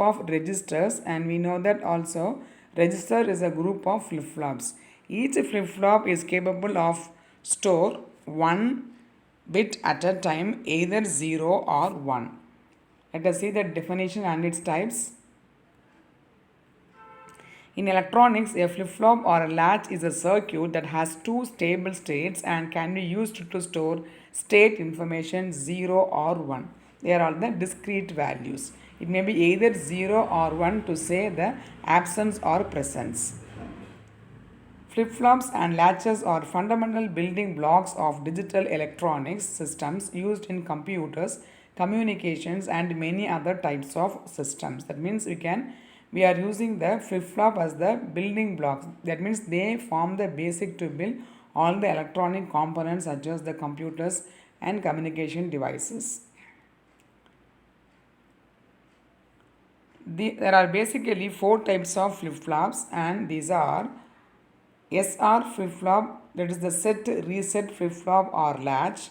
of registers, and we know that also register is a group of flip-flops. Each flip-flop is capable of store one bit at a time, either 0 or 1. Let us see the definition and its types. In electronics, a flip-flop or a latch is a circuit that has two stable states and can be used to store state information 0 or 1. They are all the discrete values. It may be either 0 or 1 to say the absence or presence. Flip-flops and latches are fundamental building blocks of digital electronics systems used in computers, communications, and many other types of systems. That means we are using the flip-flop as the building blocks. That means they form the basic to build all the electronic components such as the computers and communication devices. There are basically 4 types of flip-flops, and these are SR flip-flop, that is the set reset flip-flop or latch,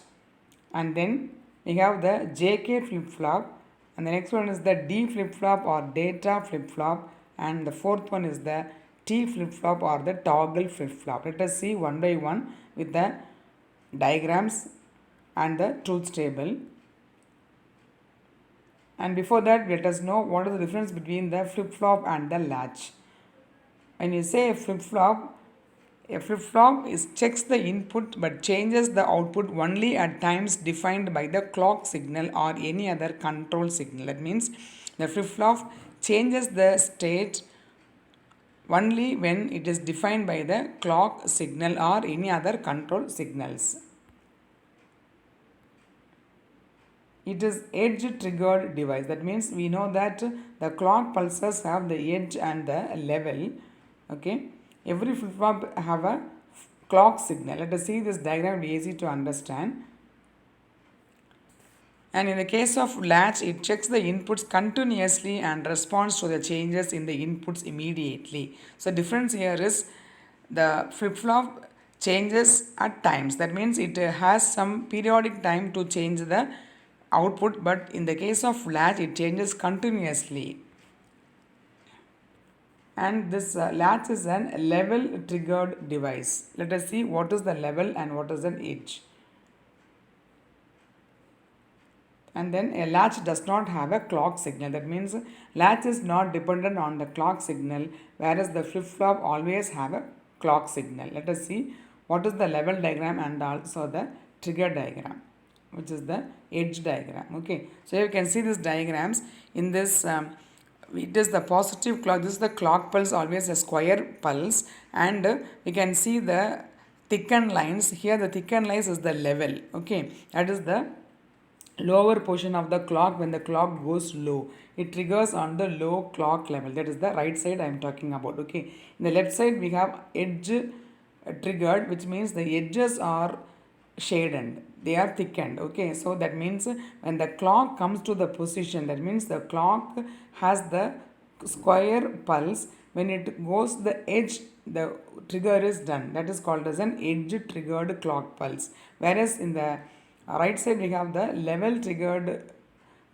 and then we have the JK flip-flop, and the next one is the D flip-flop or data flip-flop, and the fourth one is the T flip-flop or the toggle flip-flop. Let us see one by one with the diagrams and the truth table. And before that, let us know what is the difference between the flip-flop and the latch. When you say a flip-flop checks the input but changes the output only at times defined by the clock signal or any other control signal. That means the flip-flop changes the state only when it is defined by the clock signal or any other control signals. It is edge triggered device. That means we know that the clock pulses have the edge and the level. Okay. Every flip-flop have a clock signal. Let us see this diagram, it will be easy to understand. And in the case of latch, it checks the inputs continuously and responds to the changes in the inputs immediately. So difference here is the flip-flop changes at times. That means it has some periodic time to change the output, but in the case of latch, it changes continuously. And this latch is a level triggered device. Let us see what is the level and what is an edge. And then a latch does not have a clock signal. That means latch is not dependent on the clock signal, whereas the flip-flop always have a clock signal. Let us see what is the level diagram and also the trigger diagram, which is the edge diagram. Okay, so you can see these diagrams. In this it is the positive clock. This is the clock pulse, always a square pulse, and we can see the thickened lines. Here the thickened lines is the level. Okay, that is the lower portion of the clock. When the clock goes low, it triggers on the low clock level. That is the right side I am talking about. Okay, in the left side we have edge triggered, which means the edges are shaded, they are thickened. Okay, so that means when the clock comes to the position, that means the clock has the square pulse. When it goes the edge, the trigger is done. That is called as an edge triggered clock pulse. Whereas in the right side we have the level triggered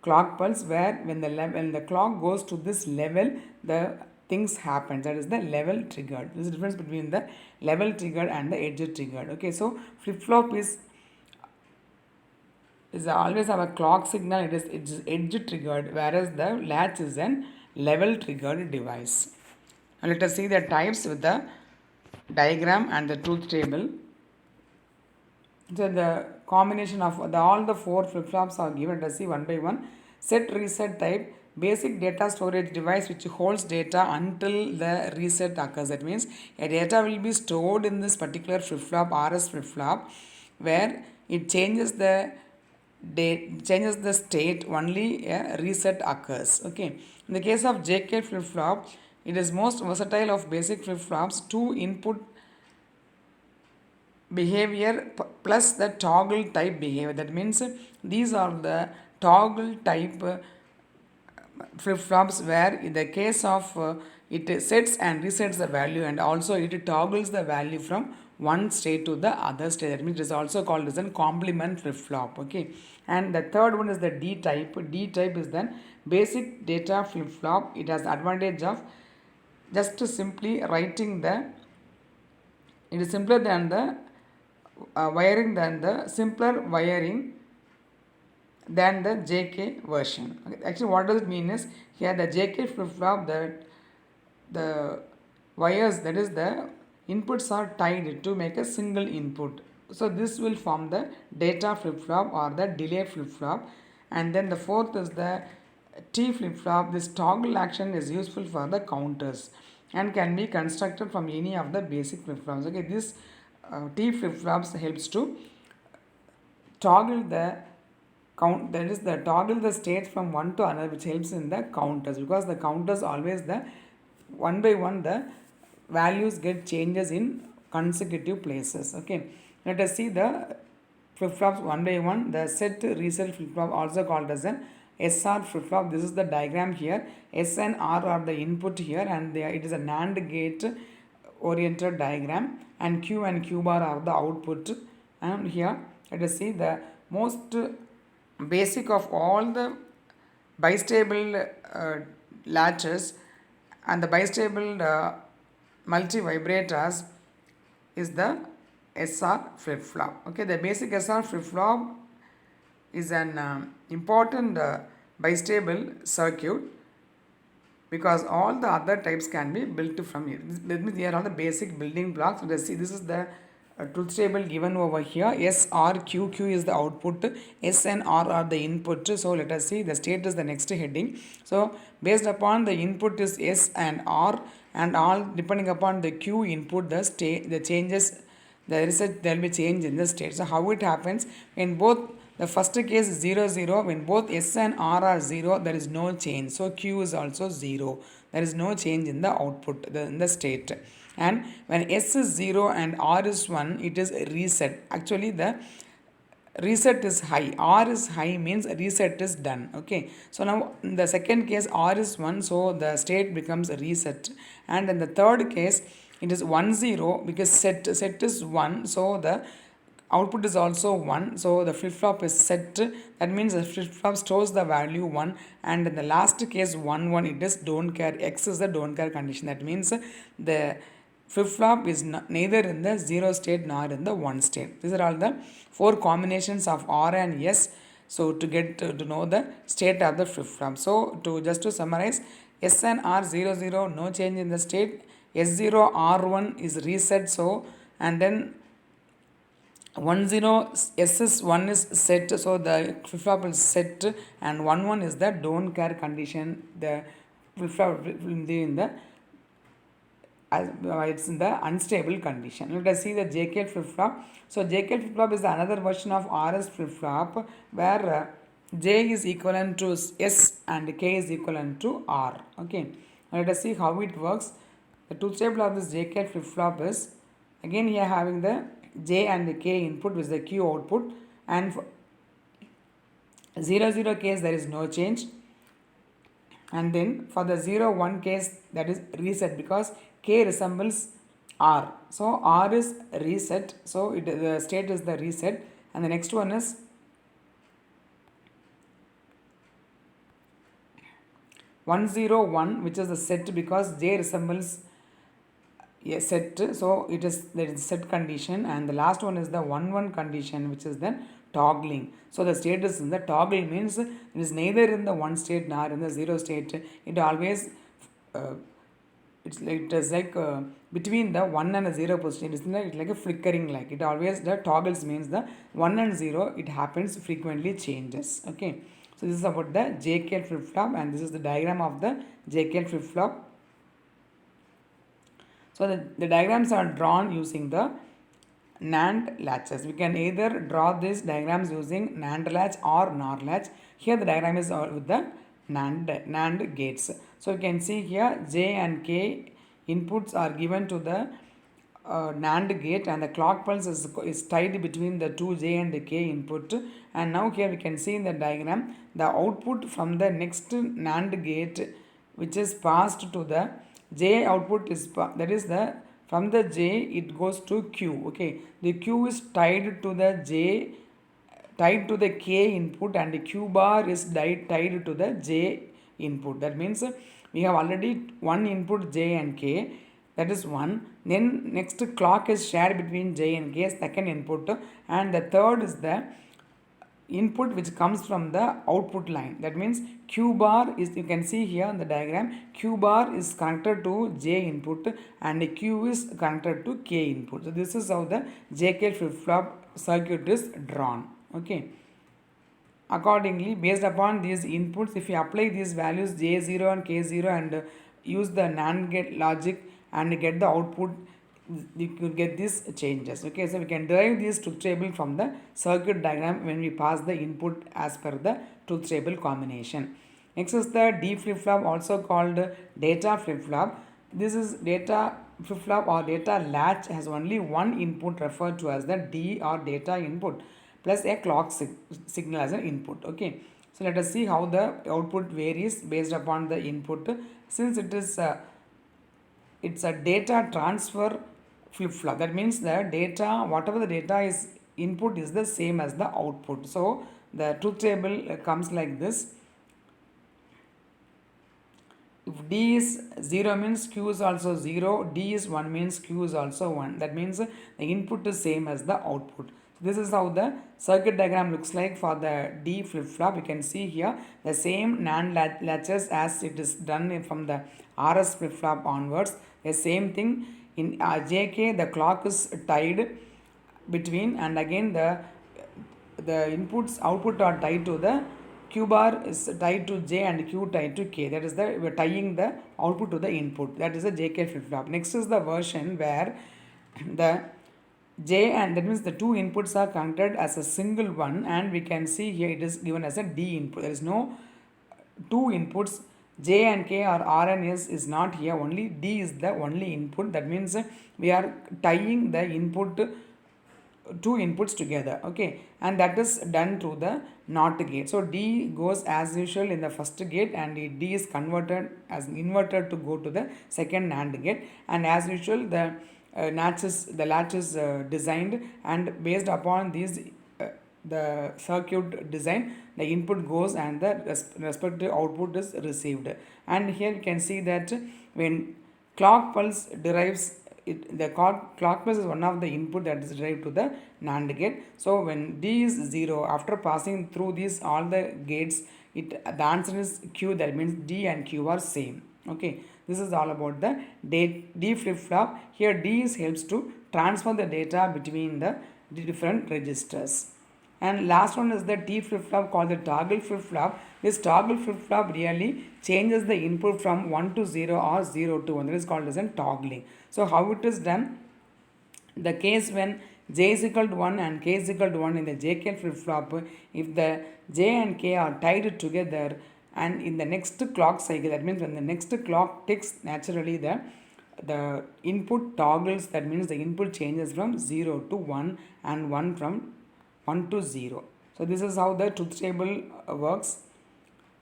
clock pulse, where when the clock goes to this level, the things happen. That is the level triggered. This is the difference between the level triggered and the edge triggered. Okay, so flip-flop is always have a clock signal. It is edge triggered, whereas the latch is an level triggered device. Now let us see the types with the diagram and the truth table. So the combination of all the 4 flip-flops are given. Let us see one by one. Set reset type, basic data storage device which holds data until the reset occurs. That means a data will be stored in this particular flip-flop, RS flip-flop, where it changes the state only a reset occurs. Okay, in the case of JK flip-flop, it is most versatile of basic flip-flops. 2 input behavior plus the toggle type behavior. That means these are the toggle type flip-flops, where in the case of it sets and resets the value, and also it toggles the value from one state to the other state. That means it is also called as a complement flip-flop. Okay, and the third one is the D type. D type is the basic data flip-flop. It has advantage of just simply writing the, it is simpler than the wiring than the simpler wiring than the JK version. Okay. Actually, what does it mean is, here the JK flip-flop, the wires, that is the inputs are tied to make a single input. So this will form the data flip-flop or the delay flip-flop. And then the fourth is the T flip-flop. This toggle action is useful for the counters and can be constructed from any of the basic flip-flops. Okay, this T flip-flops helps to toggle the count, that is the toggle the states from one to another, which helps in the counters, because the counters always the one by one the values get changes in consecutive places. Okay, let us see the flip-flops one by one. The set reset flip-flop, also called as an SR flip-flop. This is the diagram here. S and R are the input here, and it is a NAND gate oriented diagram, and Q and Q bar are the output. And here let us see the most basic of all the bistable latches and the bistable multi-vibrators is the SR flip-flop. Okay, the basic SR flip-flop is an important bistable circuit, because all the other types can be built from it. Let me here are the basic building blocks. Let us see, this is the truth table given over here. S, R, Q. Q is the output, S and R are the input. So let us see, the state is the next heading. So based upon the input is S and R, and all depending upon the Q input, the state, the changes, the reset, there will be change in the state. So how it happens, in both the first case 0 0, when both S and R are 0, there is no change. So Q is also 0. There is no change in the output, in the state. And when S is 0 and R is 1, it is reset. Actually the reset is high. R is high means reset is done. Okay, so now in the second case R is 1, so the state becomes reset. And in the third case it is 1 0, because set is 1, so the output is also 1, so the flip-flop is set. That means the flip-flop stores the value 1, and in the last case 1 1, it is don't care. X is the don't care condition. That means the flip-flop is neither in the 0 state nor in the 1 state. These are all the 4 combinations of R and S. So to get to know the state of the flip-flop. So just to summarize, S and R 0 0, no change in the state. S0 R1 is reset. So and then 1 0 S is 1 is set, so the flip-flop is set, and 1 1 is the don't care condition. The flip-flop it's in the unstable condition. Let us see the JK flip-flop. So JK flip-flop is another version of RS flip-flop, where J is equivalent to S and K is equivalent to R. Okay, let us see how it works. The truth table of this JK flip-flop is, again here having the J and the K input with the Q output, and for 0 0 case there is no change, and then for the 0 1 case, that is reset, because K resembles R, so R is reset, so the state is the reset. And the next one is 1 0 1, which is the set, because J resembles set, so there is set condition. And the last one is the 1 1 condition, which is then toggling. So the state is in the toggle, means it is neither in the 1 state nor in the 0 state. It always it is like between the 1 and the 0 position. It's like a flickering, like it always, the toggles means the 1 and 0, it happens frequently changes. Okay, so this is about the JK flip-flop, and this is the diagram of the JK flip-flop. So the diagrams are drawn using the NAND latches. We can either draw these diagrams using NAND latch or NOR latch. Here the diagram is with the NAND gates. So you can see here J and K inputs are given to the NAND gate, and the clock pulse is tied between the two J and the K input. And now here we can see in the diagram the output from the next NAND gate, which is passed to the J output, is that is the from the J it goes to Q. Okay, the Q is tied to the J, tied to the K input, and the Q bar is tied to the J input. That means we have already one input J and K, that is one. Then next clock is shared between J and K, second input, and the third is the input which comes from the output line. That means Q bar is, you can see here in the diagram, Q bar is connected to J input and Q is connected to K input. So this is how the JK flip-flop circuit is drawn. Okay. Accordingly, based upon these inputs, if you apply these values J0 and K0 and use the NAND gate logic and get the output, you could get these changes. Okay, so we can derive this truth table from the circuit diagram when we pass the input as per the truth table combination. Next is the D flip-flop, also called data flip-flop. This is data flip-flop or data latch, has only one input referred to as the D or data input plus a clock signal as an input. Okay, so let us see how the output varies based upon the input. Since it is it's a data transfer flip-flop, that means the data, whatever the data is input is the same as the output. So the truth table comes like this. If D is 0 means Q is also 0, D is 1 means Q is also 1. That means the input is same as the output. So this is how the circuit diagram looks like for the D flip-flop. You can see here the same NAND latches as it is done from the RS flip-flop onwards. The same thing in JK, the clock is tied between, and again the inputs output are tied to the Q bar is tied to J and Q tied to K. That is the, we are tying the output to the input. That is the JK flip-flop. Next is the version where the J, and that means the two inputs are connected as a single one, and we can see here it is given as a D input. There is no two inputs J and K or R and S is not here, only D is the only input. That means we are tying the input, two inputs together. Okay, and that is done through the NOT gate. So D goes as usual in the first gate, and D is converted as inverted to go to the second NAND gate, and as usual the latch is designed, and based upon these the circuit design, the input goes and the respective output is received. And here you can see that when clock pulse derives, the clock pulse is one of the input that is derived to the NAND gate. So when D is 0, after passing through these all the gates, the answer is Q. That means D and Q are same. Okay, this is all about the D flip-flop. Here D helps to transfer the data between the different registers. And last one is the T flip-flop called the toggle flip-flop. This toggle flip-flop really changes the input from 1 to 0 or 0 to 1. That is called as a toggling. So how it is done? The case when J is equal to 1 and K is equal to 1 in the JK flip-flop, if the J and K are tied together, and in the next clock cycle, that means when the next clock ticks, naturally the input toggles. That means the input changes from 0 to 1 and 1 from 1 to 0. So this is how the truth table works.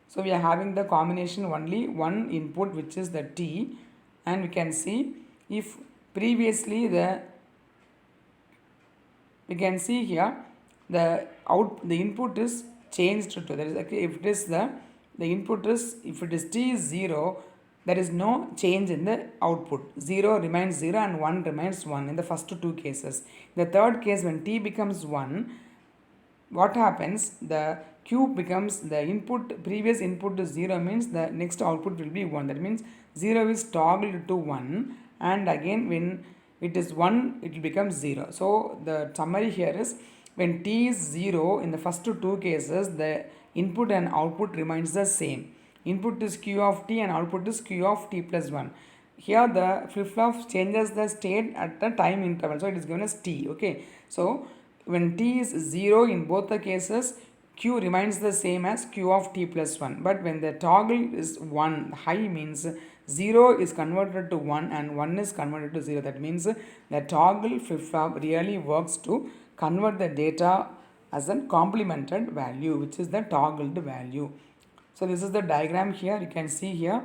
So we are having the combination only one input, which is the T, and we can see if previously we can see here the input is changed to, that is, okay, if it is the input is, if it is T is 0, there is no change in the output. 0 remains 0 and 1 remains 1 in the first two cases. In the third case, when T becomes 1, what happens? The Q becomes the input, previous input is 0 means the next output will be 1. That means 0 is toggled to 1, and again when it is 1, it will become 0. So the summary here is, when T is 0 in the first two cases, the input and output remains the same. Input is Q of T and output is Q of T plus 1. Here the flip-flop changes the state at the time interval, so it is given as T. Okay, so when T is 0 in both the cases, Q remains the same as Q of T plus 1. But when the toggle is 1, high means 0 is converted to 1 and 1 is converted to 0. That means the toggle flip-flop really works to convert the data as a complemented value, which is the toggled value. So this is the diagram here. You can see here.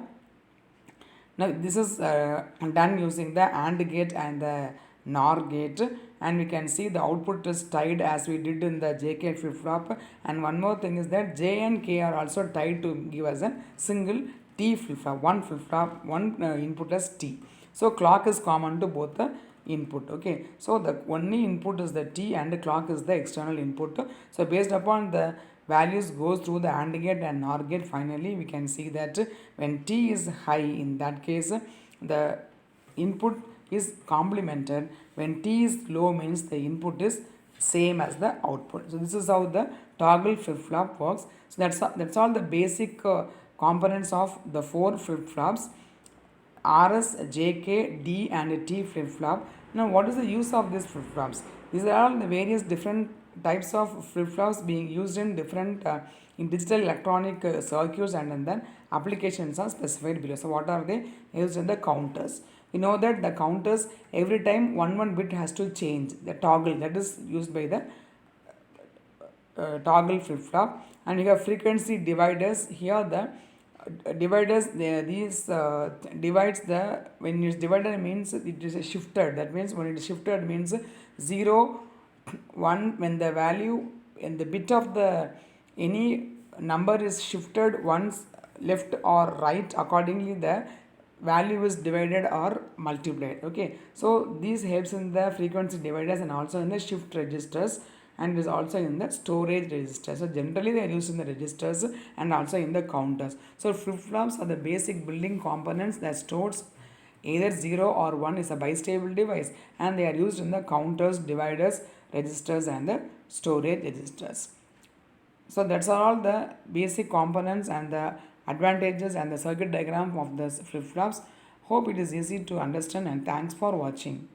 Now this is done using the AND gate and the NOR gate, and we can see the output is tied as we did in the JK flip flop. And one more thing is that J and K are also tied to give us a single T flip flop, one flip flop, one input as T. So clock is common to both the input. Okay, so the only input is the T and the clock is the external input. So based upon the values goes through the AND gate and NOR gate, finally we can see that when T is high, in that case the input is complemented. When T is low means the input is same as the output. So this is how the toggle flip flop works. So that's all the basic components of the 4 flip flops: RS, JK, D and T flip flop. Now what is the use of these flip flops? These are all the various different types of flip flops being used in different in digital electronic circuits, and then applications are specified below. So what are they? Used in the counters. We know that the counters, every time one bit has to change. The toggle, that is used by the toggle flip flop. And we have frequency dividers. Here the dividers, these divides the, when it's divided means it is a shifted. That means when it is shifted means 0 1, when the value in the bit of the any number is shifted once left or right, accordingly the value is divided or multiplied. Okay, so this helps in the frequency dividers and also in the shift registers, and is also in the storage registers. So generally they are used in the registers and also in the counters. So flip flops are the basic building components that stores either 0 or 1 is a bistable device, and they are used in the counters, dividers, registers and the storage registers. So that's all the basic components and the advantages and the circuit diagram of the flip flops. Hope it is easy to understand, and thanks for watching.